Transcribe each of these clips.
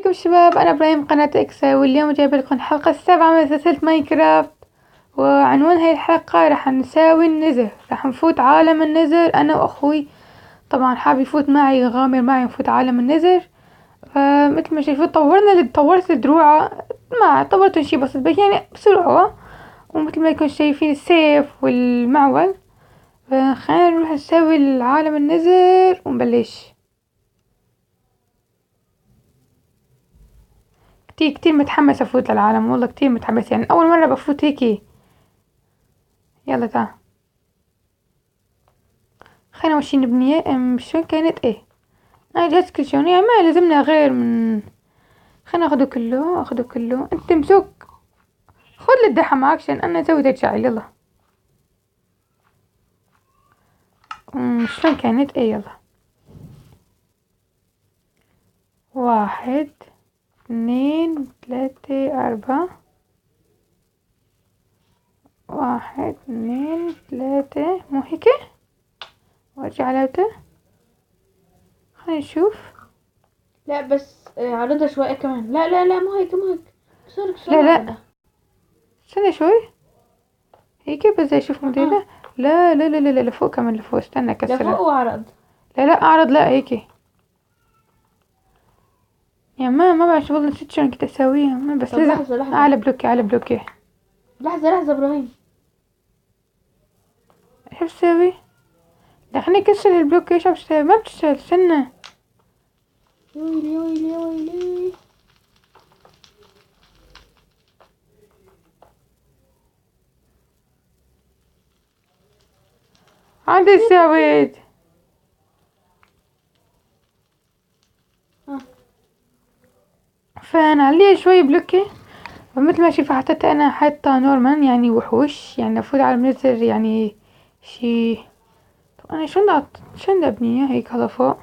عليكم شباب، أنا إبراهيم قناة إكسا، واليوم جايبة لكم الحلقة السابعة من سلسلة ماينكرافت. وعنوان هاي الحلقة راح نساوي النزر، راح نفوت عالم النزر أنا وأخوي. طبعا حاب يفوت معي، يغامر معي، نفوت عالم النزر. فمثل ما شايفين طورت الدروع، ما طورت شي بسيط بس يعني بسرعة. ومثل ما يكون شايفين السيف والمعول. فخلينا نروح نسوي عالم النزر ونبلش. كتير كتير متحمس افوت للعالم، والله كتير متحمس، يعني اول مرة بفوت هيك. يلا تعال خلينا ماشي نبني. شلون كانت ايه؟ انا جهزت كل شي يعني ما لازمنا غير من. خلينا اخذه كله انت تمسك. خذ الدحى معك عشان انا سويت شعر. يلا شلون كانت ايه؟ يلا 1 2 3 4. 1 2 3 مو هيك؟ وارجع على خلينا نشوف. لا بس عرضها شوية كمان. لا لا لا، مو هيك مو هيك. كسر لا لا عرضها. استنى شوي. هيك بس اشوف موديله. لا لا لا لا لا، لفوق كمان، لفوق، استنى لفوق اكسرها. وعرض. لا لا اعرض، لا هيك. يا ما بعرف والله، نسيت شلون كنت اسويها، ما بس طب لازم. لحظة على بلوكي على بلوكي. لحظة ابراهيم. ايش بسوي؟ لا خليني اكسر البلوك. ايش بسوي؟ ما بتشتغل، استنى. يا ويلي يا ويلي يا ويلي. عندي سويت. فنعليه شوي بلوكي. ومثل ما شوف حطيت انا حاطة نورمان، يعني وحوش، يعني افوت على منزل يعني شي. طب انا شلون بدي ابنيها هيك هذا فوق؟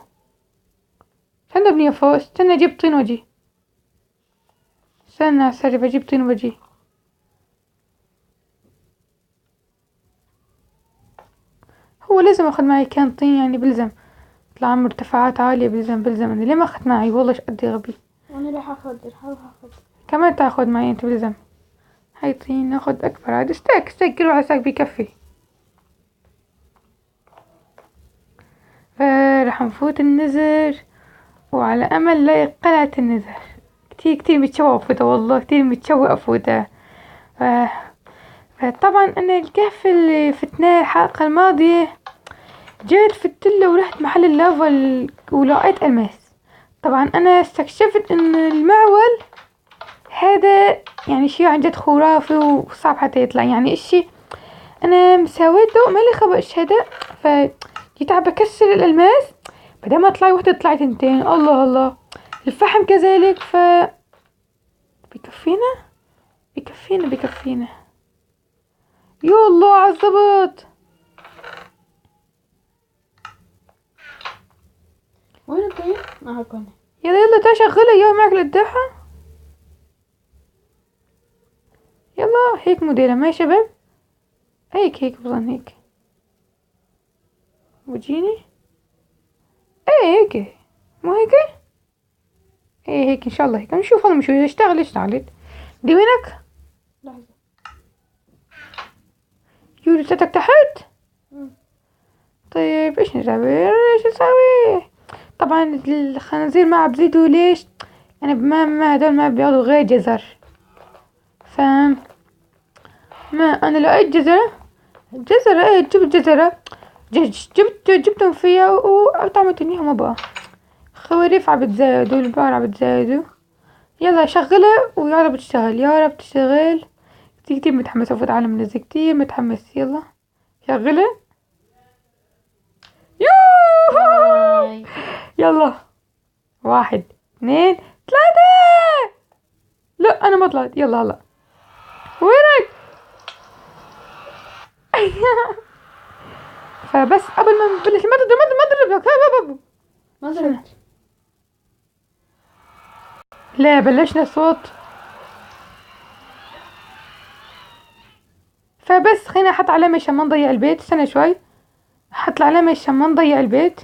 شلون بدي ابنيها فوق؟ استنى اجيب طين واجي. استنى اسرع بجيب طين واجي. هو لازم اخذ معي كان طين، يعني بلزم اطلع مرتفعات عالية، بلزم انا ليه ما اخذت معي؟ والله ايش قد غبي. وانا راح اخذ. كمان تاخذ معي انت، بلزم. هاي طين ناخذ اكبر عاد. استاك كل واحد استاك بيكفي. راح نفوت النزر، وعلى امل لا قلعة النزر. كتير كتير متشوقة افوتها، والله كتير متشوقة افوتها. فطبعا انا الكهف اللي فتناه الحلقة الماضية، جيت فتله ورحت محل اللافا ولقيت الماس. طبعا انا استكشفت ان المعول هذا يعني شي عن جد خرافي وصعب حتى يطلع، يعني اشي انا مساويته ما لي خبر ايش هذا. فجيت عم بكسر الالماس، بدل ما طلع وحدة طلعت 2. الله الله. الفحم كذلك. بيكفينا بيكفينا. يا الله عالضبط. وين الطين؟ ما هكون. يلا يلا تا شغلها يا معك للدحى. يلا هيك مديرة ما يا شباب. هيك بظن هيك. وجيني. ايه هيك. مو هيك. ايه هيك ان شاء الله هيك. نشوف والله، مش اذا اشتغلت. دي وينك؟ لحظة. يو لساتك تحت. طيب ايش نسوي؟ طبعا الخنازير ما بزيدوا ليش؟ انا ما هدول ما بياخدوا غير جزر. فاهم؟ ما انا لقيت جزرة ايه، جبت جزرة. جبتهم فيها وطعمت انيهم ابغى. خواريف عم والبقر عم. يلا شغلها ويا رب تشتغل، يا رب تشتغل. كتير كتير متحمسة افوت عالم الناس، كتير متحمس. يلا شغلها. يوهو. هاي. يلا 1 2 3. لا انا ما طلعت. يلا هلا وينك؟ فبس قبل ما نبلش ما تضرب. ما ضربت. لا بلشنا صوت. فبس خلينا احط علامة عشان ما نضيع البيت. استنى شوي. احط العلامة عشان ما نضيع البيت.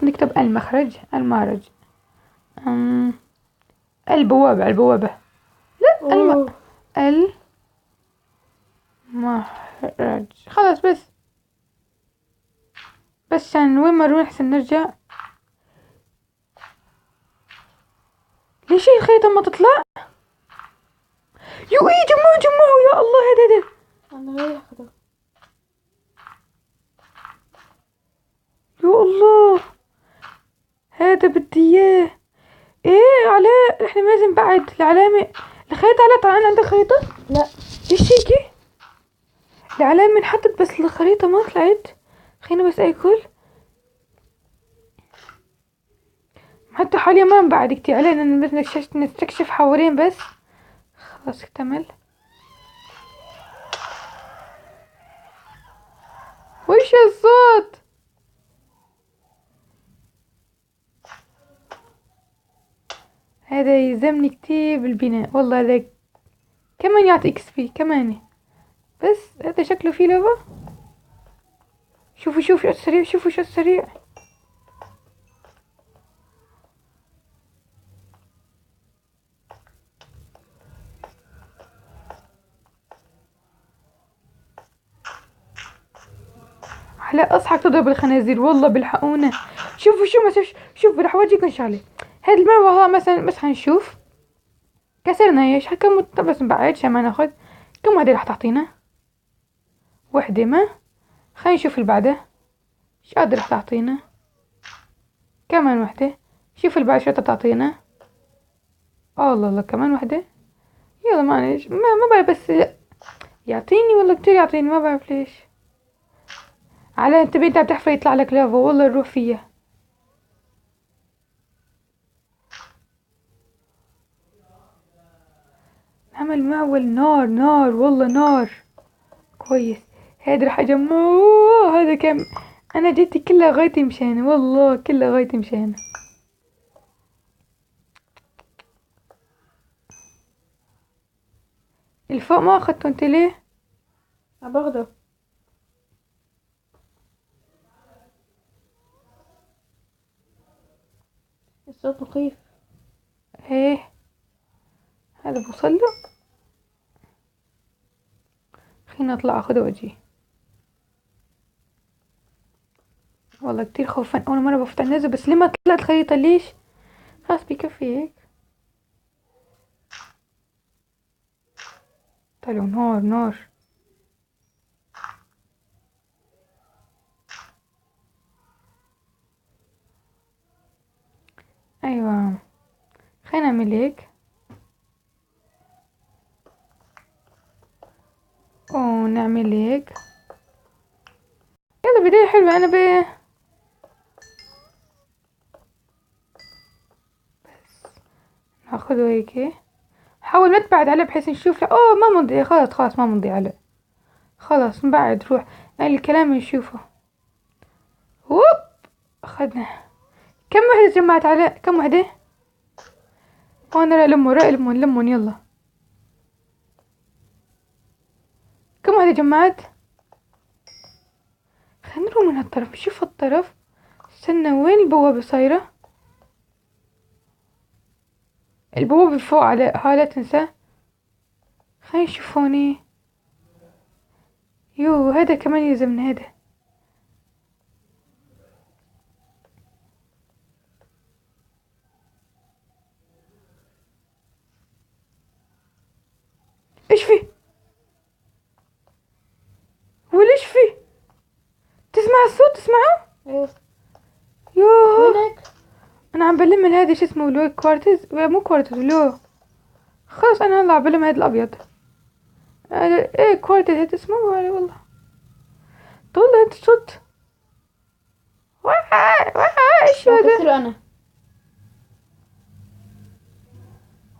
نكتب المخرج المارج. البوابة البوابة. لا أوه. المهرج. خلاص بس عشان وين ما نروح احسن نرجع. ليش الخريطة ما تطلع؟ يو ايه جمعوا يا الله هذا أنا غير أخذه. يا الله هذا بدي اياه. ايه علاء احنا لازم بعد العلامة الخريطة. علاء طلع عندك خريطة؟ لا. ليش هيك؟ العلامة انحطت بس الخريطة ما طلعت. خلينا بس اكل. حتى حاليا ما بعد كتير علينا بس نستكشف حوالين بس. خلاص اكتمل. وش الصوت؟ هذا يلزمني كتير بالبناء والله. هذا كمان يعطي اكس بي كمان. بس هذا شكله فيه لعبة. شوفوا شو السريع. شوفوا شو السريع. هلا اصحك تضرب الخنازير والله بالحقونا. شوفوا شوفوا رح اورجيكم شغله. هاد المروة مثلا بس هنشوف كسرنا ايش كم بس بعد عشان ما ناخذ. كم وحده رح تعطينا؟ وحده ما. خلينا نشوف اللي بعده ايش قد رح تعطينا. كمان وحده. شوف اللي بعد شو تعطينا. الله الله كمان وحده. يلا معلش ما بعرف بس يعطيني والله كتير يعطيني ما بعرف ليش. على انت بنت عم تحفر يطلع لك لافا والله نروح فيها. نعمل معول نار والله نار. كويس. هذا راح اجمعه. هذا كم. انا جيتي كلها غايتي مشانه والله كلها غايتي مشانه. الفوق ما اخذته انت ليه؟ أنا باخده. الصوت مخيف. ايه هذا بوصل له. خلينا اطلع اخذه واجي. والله كتير خوفان اول مره بفتح النزل بس ليه ما طلعت خريطه ليش؟ خلاص بكفي هيك. طلعوا نار. ايوه خلينا نعمل هيك. ونعمل هيك. يلا بداية حلوة انا بس ناخده هيك. حاول ما تبعد عليه بحيث نشوف. لا اوه ما مضي. خلاص ما مضي عليه. خلاص نبعد روح. الكلام نشوفه. هوب اخذنا. كم وحدة جمعت على كم وحدة؟ وانا لمون يلا. كم وحدة جمعت؟ خلينا نروح من هالطرف. شوف الطرف. استنى وين البوابة صايرة؟ البوابة فوق على لا تنسى. خلينا نشوف هوني. يو هذا كمان يلزمنا هذا. ايش فيه؟ وليش فيه؟ تسمع الصوت تسمعه؟ ايه. يوه وينك؟ انا عم بلم هذا شو اسمه لو كوارتز مو كوارتز لو. خلص انا هلا عم بلم هذا الابيض. هذا ايه كوارتز هذا اسمه والله. طول هذا الصوت. ايش هذا؟ بكسره أنا.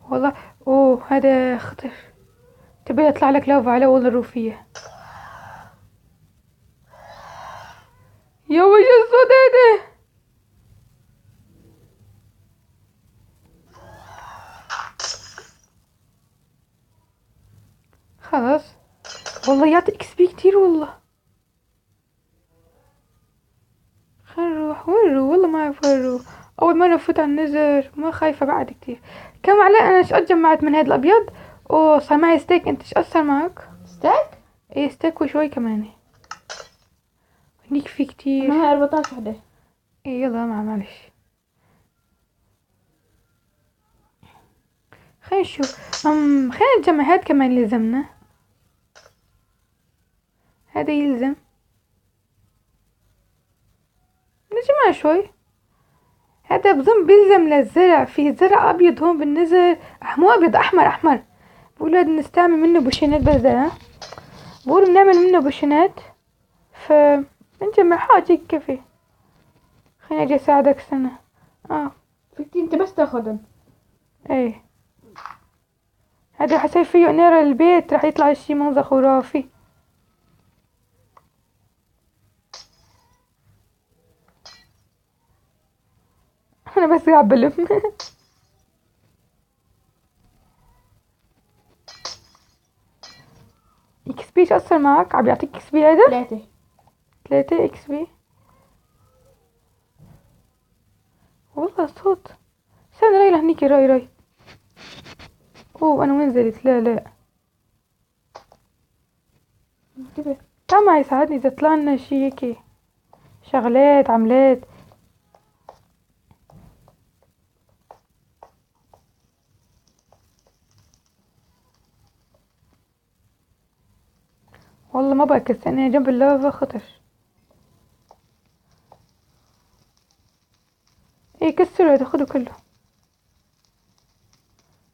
والله اوه هذا خطر. تبي يطلع لك لافا على والله الروفية. يا وش الصوت هذا؟ خلاص والله يعطي اكس بي كتير والله. خلينا نروح. وين نروح والله ما اعرف وين نروح. اول أول مرة أفوت على النزر، ما خايفة بعد كتير. كم علي أنا إيش جمعت من هذا الأبيض، وصار معي ستيك. أنت إيش أثر معك؟ ستاك؟ إيه ستيك وشوي كمان. هنيك في كتير. انا هاي 14 وحدة. إيه يلا معلش. خلينا نشوف. خلينا نجمع هاد كمان يلزمنا. هذا يلزم نجمع شوي. هذا بظن بيلزم للزرع. فيه زرع ابيض هون بالنزل، مو ابيض، احمر. بقولوا نستعمل منه بوشينات بزرع. بقولوا بنعمل منه بوشينات، نجمع حاجة كيفي. خليني اجي اساعدك سنة. فيك انت بس تاخذن. ايه هذا حسيت فيه نير البيت راح يطلع شي منظر خرافي. انا بس قاعد بلم. اكس بي اثر معك؟ عم يعطيك اكس بي هذا؟ 3 اكس بي. والله صوت. استنى راي لهنيك، راي. اوه انا وين زلت؟ لا انتبه. تعال معي يساعدني اذا طلع لنا شي هيك شغلات عملات. والله ما بأكس انا جنب اللافا خطر. ايه كسره هذا، خده كله.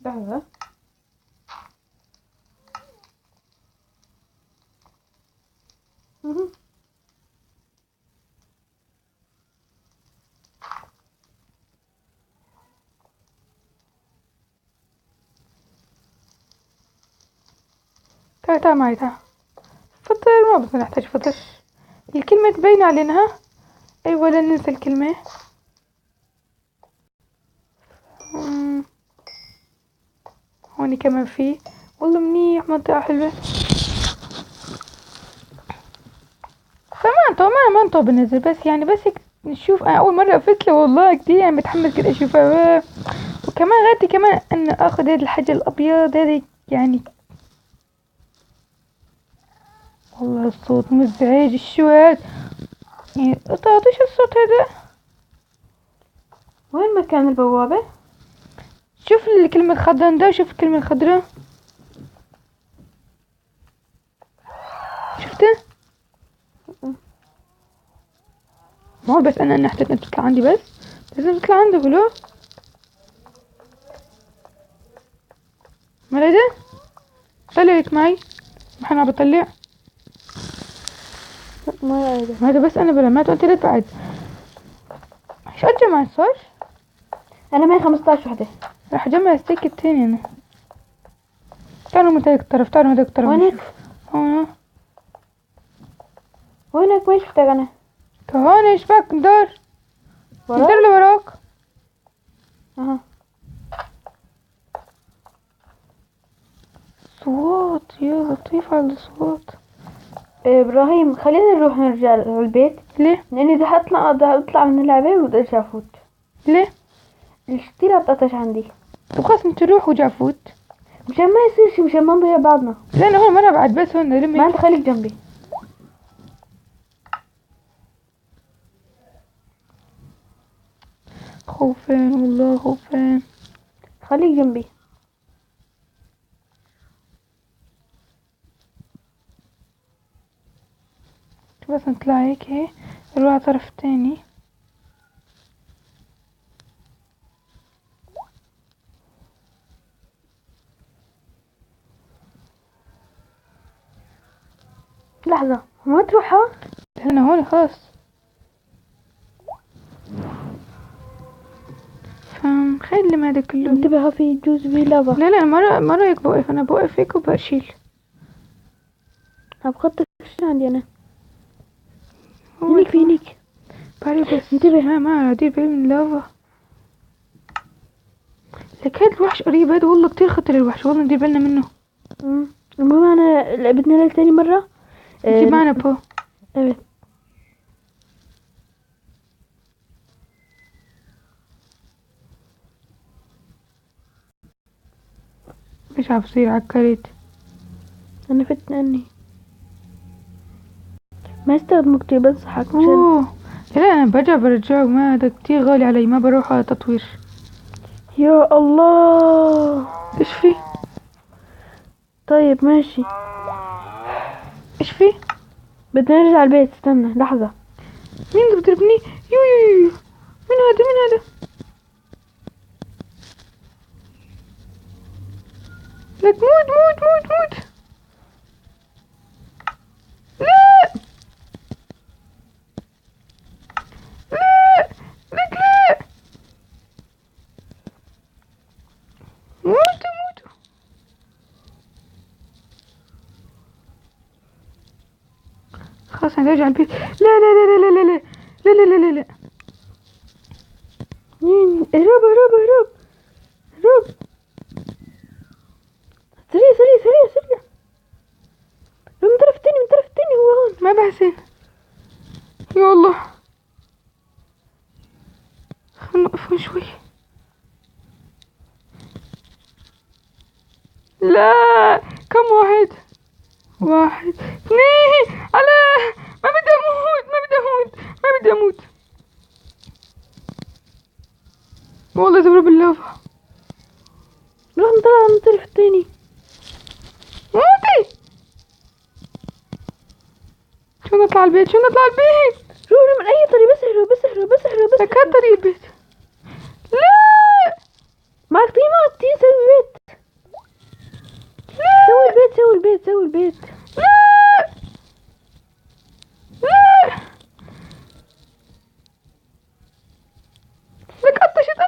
لحظة. تعال معي تعال. فطر ما بس نحتاج فطر. الكلمة تبين علينا. ايوه لا ننسى الكلمة. هوني كمان في. والله منيح، منطقة حلوة. ما انطوا بنزل بس يعني بس هيك نشوف. انا اول مرة قفت له والله كتير يعني متحمس كده اشوفها. وكمان غادي كمان ان اخذ هذا الحجر الابيض هذا يعني. والله الصوت مزعج الشوات يعني. قطعتش الصوت هذا. وين مكان البوابة؟ شوف الكلمة الخضراء ده، شوف الكلمة الخضراء. شفته؟ ما هو بس انا حسيت انها بتطلع عندي بس لازم تطلع عندك. لو ما ده طلعت معي. ما انا بطلع. ما ما هذا بس انا بلمعت وانت لا تبعد. ايش اجمع صار؟ انا معي 15 وحدة. راح اجمع الستيك التاني انا. تعالوا من هذاك الطرف، تعالوا من هذاك الطرف. وينك؟ هون. وين شفتك انا؟ كهون ايش بك مدار؟ وراك؟ مدار اللي وراك. صوت يا لطيف على الصوت. ابراهيم خلينا نرجع البيت. ليه؟ لاني اذا اطلع من اللعبة وبدي ارجع افوت. ليه؟ الشتيلة بتقطش عندي. طب خلاص انت روح وجافوت. مشان ما يصير شي، مشان ما نضيع بعضنا. لأن هون ما أنا بعد بس هون رمي. ما انت خليك جنبي. خوفين والله خوفين. خليك جنبي. بس نطلع هيك نروح على الطرف التاني. لحظة، ما تروح ها؟ انا هون خلاص. خلي ما هذا كله. انتبه في جوز في لافا. لا ما رايك بوقف؟ انا بوقف هيك وبشيل. ابغى شو عندي انا؟ فينيك باري بس انتبه. ما دير بالي من اللافا. لك هاد الوحش قريب هذا والله كتير خطر الوحش، والله ندير بالنا منه. المهم انا لعبتنا ليلة تاني مرة. انتي معنا بو. ايه ايش عبصير عكرت. انا فتني ما استخدمه كتير بس عشان اوه لا انا برجعه، ما هذا كتير غالي علي، ما بروح على تطوير. يا الله. ايش في؟ طيب ماشي. ايش في؟ بدنا نرجع البيت، استنى لحظة. مين اللي بضربني؟ يو يو يو، مين هذا؟ لك موت. لا لك لا، موت. خلاص انا راجع البيت. لا. اهرب. سريع. من طرف التاني هو هون. ما بحسن. يا الله، خلنا نقف شوي. لا، كم واحد اثنين، على ما بدي اموت. والله زبرة باللافا. روح نطلع من الطرف التاني. موتي. شو نطلع البيت؟ روح من اي طريق، بس اهرب. لك هاد طريق البيت. لا معك طي سوي بيت. سوي البيت. لا لك قطشت.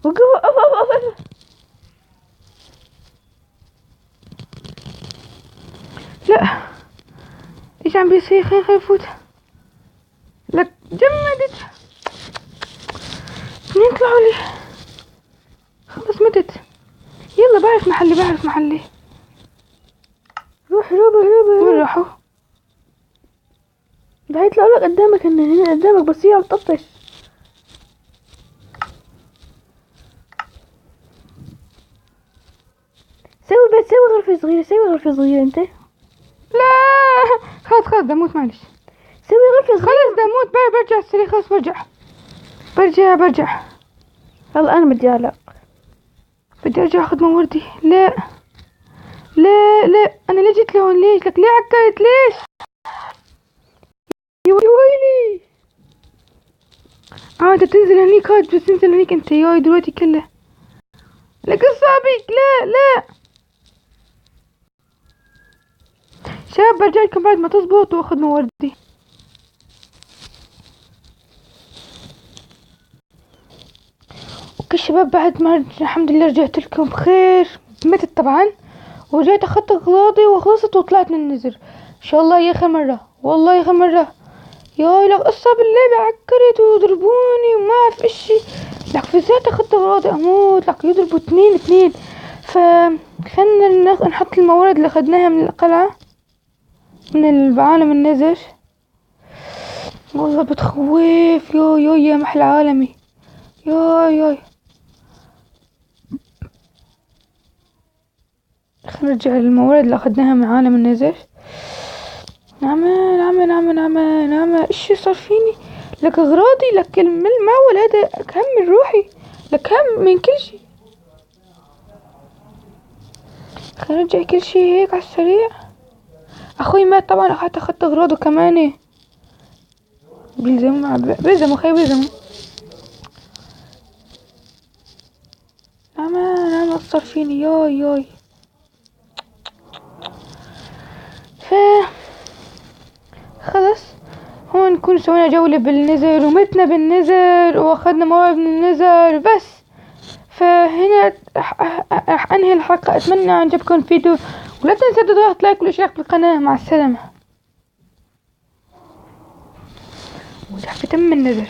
وقف. لا ايش عم بيصير؟ خلينا نفوت. لك جمدت. منين طلعوا لي؟ خلص متت. يلا بعرف محلي. روح. وين راحوا؟ ده هيطلعوا لك قدامك، هنا قدامك، بس هي عم تطفش. سوي البيت، سوي غرفة صغيرة انت. لا خلاص دموت معلش. سوي غرفة صغيرة. خلاص دموت. برجع السرير. خلاص برجع. هلا انا بدي اعلق. بدي ارجع اخذ موردي. لا انا ليه جيت لهون؟ ليش؟ لك ليه عكرت؟ ليش يا ويلي؟ انت تنزل هنيك. بس تنزل هنيك انت ياي دلوقتي كله. لك اصابيك. لا شباب، برجع لكم بعد ما تزبط واخذ موردي. اوكي شباب، بعد ما الحمد لله رجعت لكم بخير. متت طبعا، ورجعت اخذت اغراضي وخلصت وطلعت من النزر. ان شاء الله هي اخر مرة، والله اخر مرة. ياي لك قصة باللعبة عكرت ويضربوني وما اعرف اشي. لك في ذات اخذت اغراضي اموت. لك يضربوا اثنين. خلنا نحط الموارد اللي اخذناها من القلعة، من عالم النزر. والله بتخوف. يا محل عالمي. ياي خلينا نرجع للموارد اللي اخذناها من عالم النزر. نعم. ايش صار فيني؟ لك اغراضي، لك المعول هذا اهم من روحي، لك اهم من كل شيء. خلينا نرجع كل شيء هيك على السريع. اخوي مات طبعا، اخذت اغراضه كمان. بيلزموا خي بيلزموا. نعم صار فيني. ياي خلص هون نكون سوينا جولة بالنزر ومتنا بالنزر واخدنا موارد من النزر بس. فهنا راح انهي الحلقة. اتمنى عجبكم الفيديو، ولا تنسوا تضغط لايك والاشتراك بالقناة. مع السلامة. وتحت النزر.